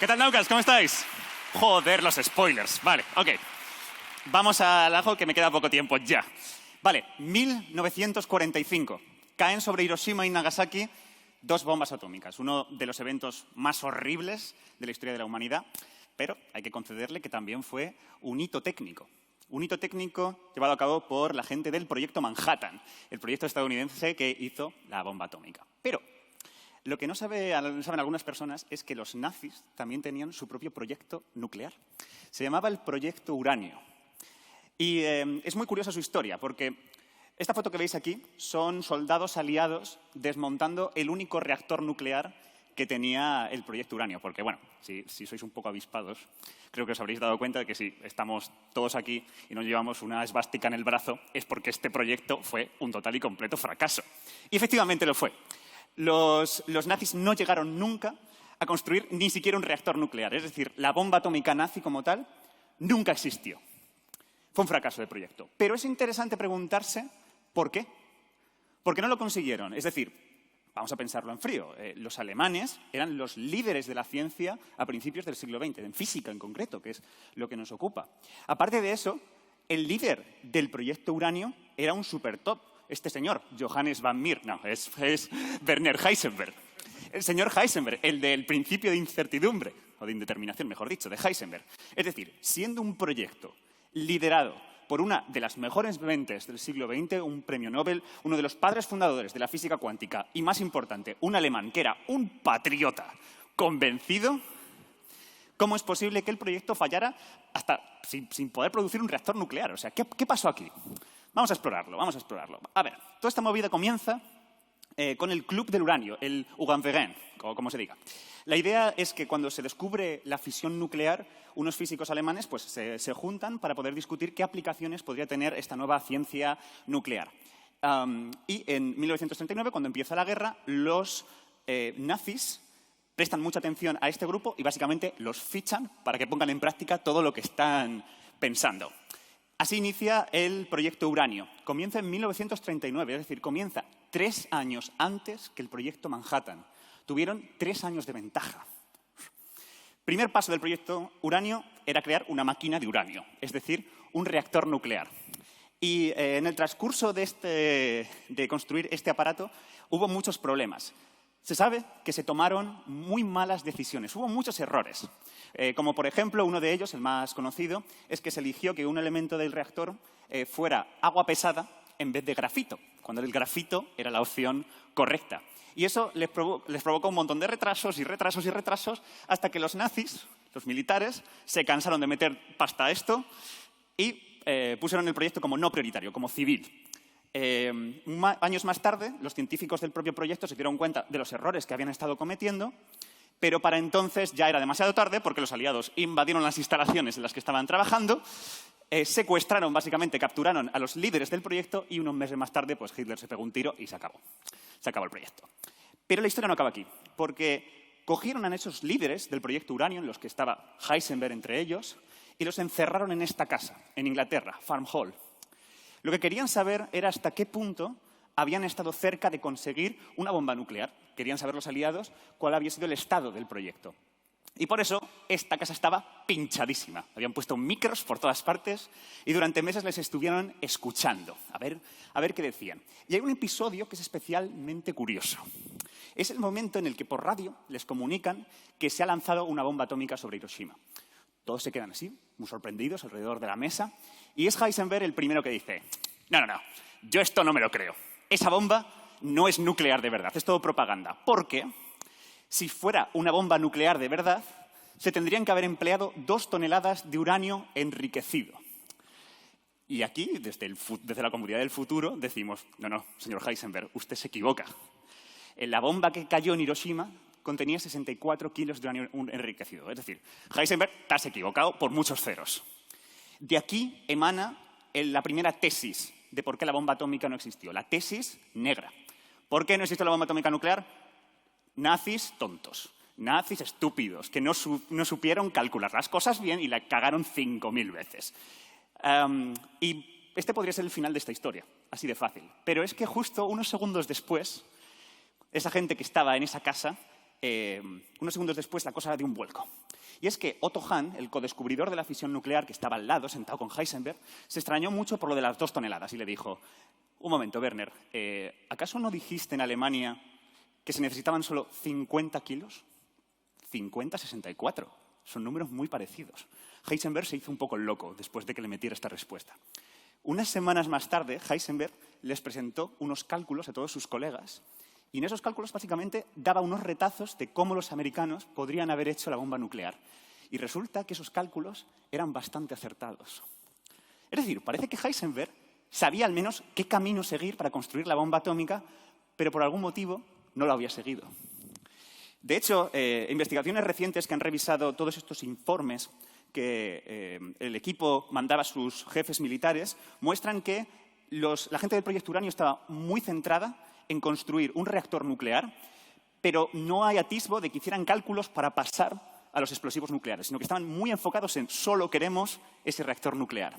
¿Qué tal, Naucas? ¿Cómo estáis? Joder, los spoilers. Vale, ok. Vamos al ajo, que me queda poco tiempo ya. Vale, 1945. Caen sobre Hiroshima y Nagasaki dos bombas atómicas. Uno de los eventos más horribles de la historia de la humanidad, pero hay que concederle que también fue un hito técnico. Un hito técnico llevado a cabo por la gente del Proyecto Manhattan, el proyecto estadounidense que hizo la bomba atómica. Pero lo que no saben algunas personas es que los nazis también tenían su propio proyecto nuclear. Se llamaba el Proyecto Uranio. Y es muy curiosa su historia, porque esta foto que veis aquí son soldados aliados desmontando el único reactor nuclear que tenía el Proyecto Uranio. Porque, bueno, si sois un poco avispados, creo que os habréis dado cuenta de que si estamos todos aquí y nos llevamos una esvástica en el brazo, es porque este proyecto fue un total y completo fracaso. Y efectivamente lo fue. Los nazis no llegaron nunca a construir ni siquiera un reactor nuclear. Es decir, la bomba atómica nazi como tal nunca existió. Fue un fracaso de proyecto. Pero es interesante preguntarse ¿por qué? ¿Por qué no lo consiguieron? Es decir, vamos a pensarlo en frío. Los alemanes eran los líderes de la ciencia a principios del siglo XX, en física en concreto, que es lo que nos ocupa. Aparte de eso, el líder del proyecto Uranio era un super top. Este señor, Johannes van Meer, no, es Werner Heisenberg. El señor Heisenberg, el del principio de incertidumbre, o de indeterminación, mejor dicho, de Heisenberg. Es decir, siendo un proyecto liderado por una de las mejores mentes del siglo XX, un premio Nobel, uno de los padres fundadores de la física cuántica y, más importante, un alemán que era un patriota convencido, ¿cómo es posible que el proyecto fallara hasta sin poder producir un reactor nuclear? O sea, ¿qué pasó aquí? Vamos a explorarlo, vamos a explorarlo. A ver, toda esta movida comienza con el Club del Uranio, el UranVerein, o como se diga. La idea es que cuando se descubre la fisión nuclear, unos físicos alemanes pues, se juntan para poder discutir qué aplicaciones podría tener esta nueva ciencia nuclear. Y en 1939, cuando empieza la guerra, los nazis prestan mucha atención a este grupo y básicamente los fichan para que pongan en práctica todo lo que están pensando. Así inicia el proyecto Uranio. Comienza en 1939, es decir, comienza 3 años antes que el proyecto Manhattan. Tuvieron 3 años de ventaja. Primer paso del proyecto Uranio era crear una máquina de uranio, es decir, un reactor nuclear. Y en el transcurso de construir este aparato hubo muchos problemas. Se sabe que se tomaron muy malas decisiones, hubo muchos errores. Como por ejemplo, uno de ellos, el más conocido, es que se eligió que un elemento del reactor fuera agua pesada en vez de grafito, cuando el grafito era la opción correcta. Y eso les provocó un montón de retrasos y retrasos y retrasos, hasta que los nazis, los militares, se cansaron de meter pasta a esto y pusieron el proyecto como no prioritario, como civil. Años más tarde, los científicos del propio proyecto se dieron cuenta de los errores que habían estado cometiendo, pero para entonces ya era demasiado tarde porque los aliados invadieron las instalaciones en las que estaban trabajando, secuestraron, básicamente capturaron a los líderes del proyecto y unos meses más tarde pues Hitler se pegó un tiro y se acabó. Se acabó el proyecto. Pero la historia no acaba aquí, porque cogieron a esos líderes del proyecto Uranio, en los que estaba Heisenberg entre ellos, y los encerraron en esta casa, en Inglaterra, Farm Hall. Lo que querían saber era hasta qué punto habían estado cerca de conseguir una bomba nuclear. Querían saber los aliados cuál había sido el estado del proyecto. Y por eso esta casa estaba pinchadísima. Habían puesto micros por todas partes y durante meses les estuvieron escuchando, a ver qué decían. Y hay un episodio que es especialmente curioso. Es el momento en el que por radio les comunican que se ha lanzado una bomba atómica sobre Hiroshima. Todos se quedan así, muy sorprendidos, alrededor de la mesa. Y es Heisenberg el primero que dice, no, yo esto no me lo creo. Esa bomba no es nuclear de verdad, es todo propaganda. Porque si fuera una bomba nuclear de verdad, se tendrían que haber empleado 2 toneladas de uranio enriquecido. Y aquí, desde la comunidad del futuro, decimos, no, señor Heisenberg, usted se equivoca. La bomba que cayó en Hiroshima contenía 64 kilos de uranio enriquecido. Es decir, Heisenberg te has equivocado por muchos ceros. De aquí emana la primera tesis de por qué la bomba atómica no existió, la tesis negra. ¿Por qué no existió la bomba atómica nuclear? Nazis tontos, nazis estúpidos, que no supieron calcular las cosas bien y la cagaron 5.000 veces. Y este podría ser el final de esta historia, así de fácil. Pero es que justo unos segundos después, esa gente que estaba en esa casa unos segundos después la cosa dio un vuelco. Y es que Otto Hahn, el codescubridor de la fisión nuclear, que estaba al lado, sentado con Heisenberg, se extrañó mucho por lo de las 2 toneladas y le dijo: un momento, Werner, ¿acaso no dijiste en Alemania que se necesitaban solo 50 kilos? 50, 64. Son números muy parecidos. Heisenberg se hizo un poco loco después de que le metiera esta respuesta. Unas semanas más tarde, Heisenberg les presentó unos cálculos a todos sus colegas y en esos cálculos básicamente daba unos retazos de cómo los americanos podrían haber hecho la bomba nuclear. Y resulta que esos cálculos eran bastante acertados. Es decir, parece que Heisenberg sabía al menos qué camino seguir para construir la bomba atómica, pero por algún motivo no lo había seguido. De hecho, investigaciones recientes que han revisado todos estos informes que el equipo mandaba a sus jefes militares muestran que la gente del proyecto Uranio estaba muy centrada en construir un reactor nuclear, pero no hay atisbo de que hicieran cálculos para pasar a los explosivos nucleares, sino que estaban muy enfocados en solo queremos ese reactor nuclear.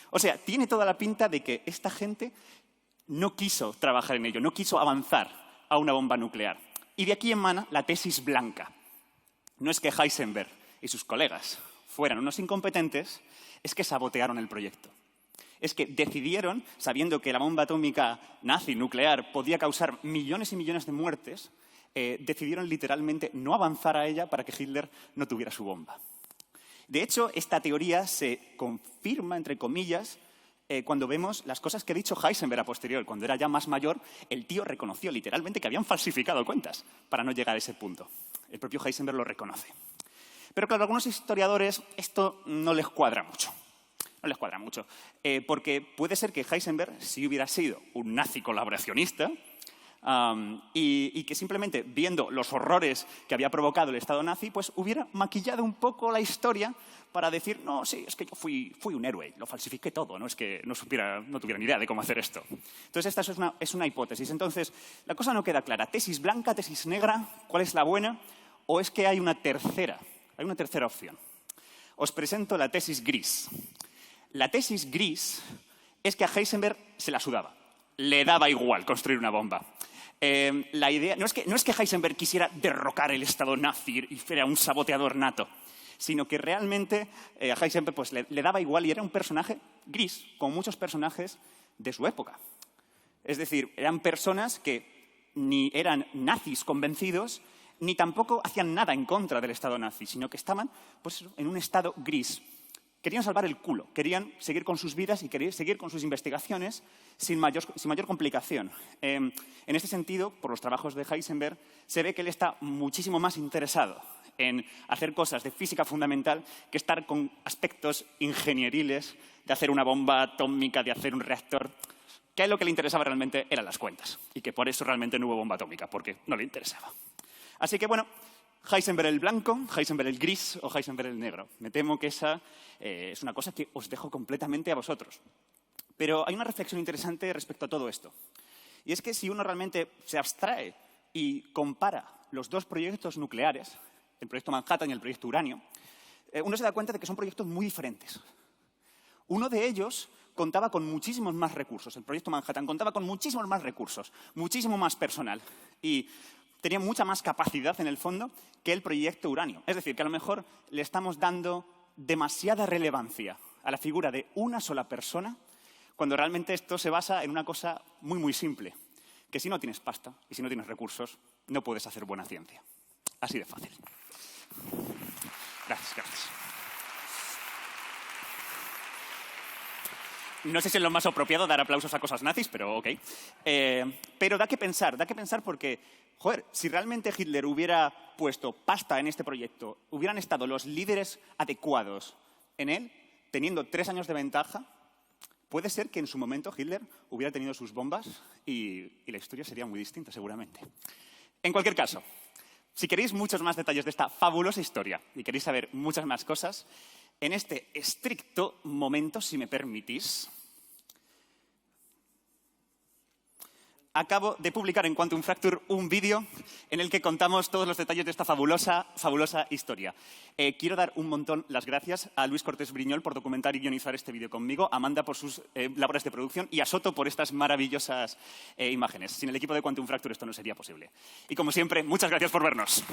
O sea, tiene toda la pinta de que esta gente no quiso trabajar en ello, no quiso avanzar a una bomba nuclear. Y de aquí emana la tesis blanca. No es que Heisenberg y sus colegas fueran unos incompetentes, es que sabotearon el proyecto. Es que decidieron, sabiendo que la bomba atómica nazi nuclear podía causar millones y millones de muertes, decidieron literalmente no avanzar a ella para que Hitler no tuviera su bomba. De hecho, esta teoría se confirma, entre comillas, cuando vemos las cosas que ha dicho Heisenberg a posteriori. Cuando era ya más mayor, el tío reconoció literalmente que habían falsificado cuentas para no llegar a ese punto. El propio Heisenberg lo reconoce. Pero claro, a algunos historiadores esto no les cuadra mucho. No les cuadra mucho. Porque puede ser que Heisenberg, si hubiera sido un nazi colaboracionista, y que simplemente viendo los horrores que había provocado el Estado nazi, pues hubiera maquillado un poco la historia para decir, no, sí, es que yo fui un héroe, lo falsifiqué todo, no es que no tuviera ni idea de cómo hacer esto. Entonces, esta es una hipótesis. Entonces, la cosa no queda clara. ¿Tesis blanca, tesis negra? ¿Cuál es la buena? ¿O es que hay una tercera opción? Os presento la tesis gris. La tesis gris es que a Heisenberg se la sudaba. Le daba igual construir una bomba. La idea no es que Heisenberg quisiera derrocar el Estado nazi y fuera un saboteador nato, sino que realmente a Heisenberg pues, le daba igual y era un personaje gris, como muchos personajes de su época. Es decir, eran personas que ni eran nazis convencidos, ni tampoco hacían nada en contra del Estado nazi, sino que estaban pues, en un estado gris. Querían salvar el culo, querían seguir con sus vidas y querían seguir con sus investigaciones sin mayor complicación. En este sentido, por los trabajos de Heisenberg, se ve que él está muchísimo más interesado en hacer cosas de física fundamental que estar con aspectos ingenieriles de hacer una bomba atómica, de hacer un reactor, que a él lo que le interesaba realmente eran las cuentas y que por eso realmente no hubo bomba atómica, porque no le interesaba. Así que, bueno, Heisenberg el blanco, Heisenberg el gris o Heisenberg el negro. Me temo que esa es una cosa que os dejo completamente a vosotros. Pero hay una reflexión interesante respecto a todo esto. Y es que si uno realmente se abstrae y compara los dos proyectos nucleares, el proyecto Manhattan y el proyecto Uranio, uno se da cuenta de que son proyectos muy diferentes. Uno de ellos contaba con muchísimos más recursos. El proyecto Manhattan contaba con muchísimos más recursos, muchísimo más personal. Y tenía mucha más capacidad, en el fondo, que el proyecto Uranio. Es decir, que a lo mejor le estamos dando demasiada relevancia a la figura de una sola persona, cuando realmente esto se basa en una cosa muy, muy simple, que si no tienes pasta y si no tienes recursos, no puedes hacer buena ciencia. Así de fácil. Gracias, gracias. No sé si es lo más apropiado dar aplausos a cosas nazis, pero ok. Pero da que pensar porque, joder, si realmente Hitler hubiera puesto pasta en este proyecto, hubieran estado los líderes adecuados en él, teniendo 3 años de ventaja, puede ser que en su momento Hitler hubiera tenido sus bombas y la historia sería muy distinta, seguramente. En cualquier caso, si queréis muchos más detalles de esta fabulosa historia y queréis saber muchas más cosas, en este estricto momento, si me permitís, acabo de publicar en Quantum Fracture un vídeo en el que contamos todos los detalles de esta fabulosa historia. Quiero dar un montón las gracias a Luis Cortés Briñol por documentar y guionizar este vídeo conmigo, a Amanda por sus labores de producción y a Soto por estas maravillosas imágenes. Sin el equipo de Quantum Fracture esto no sería posible. Y como siempre, muchas gracias por vernos.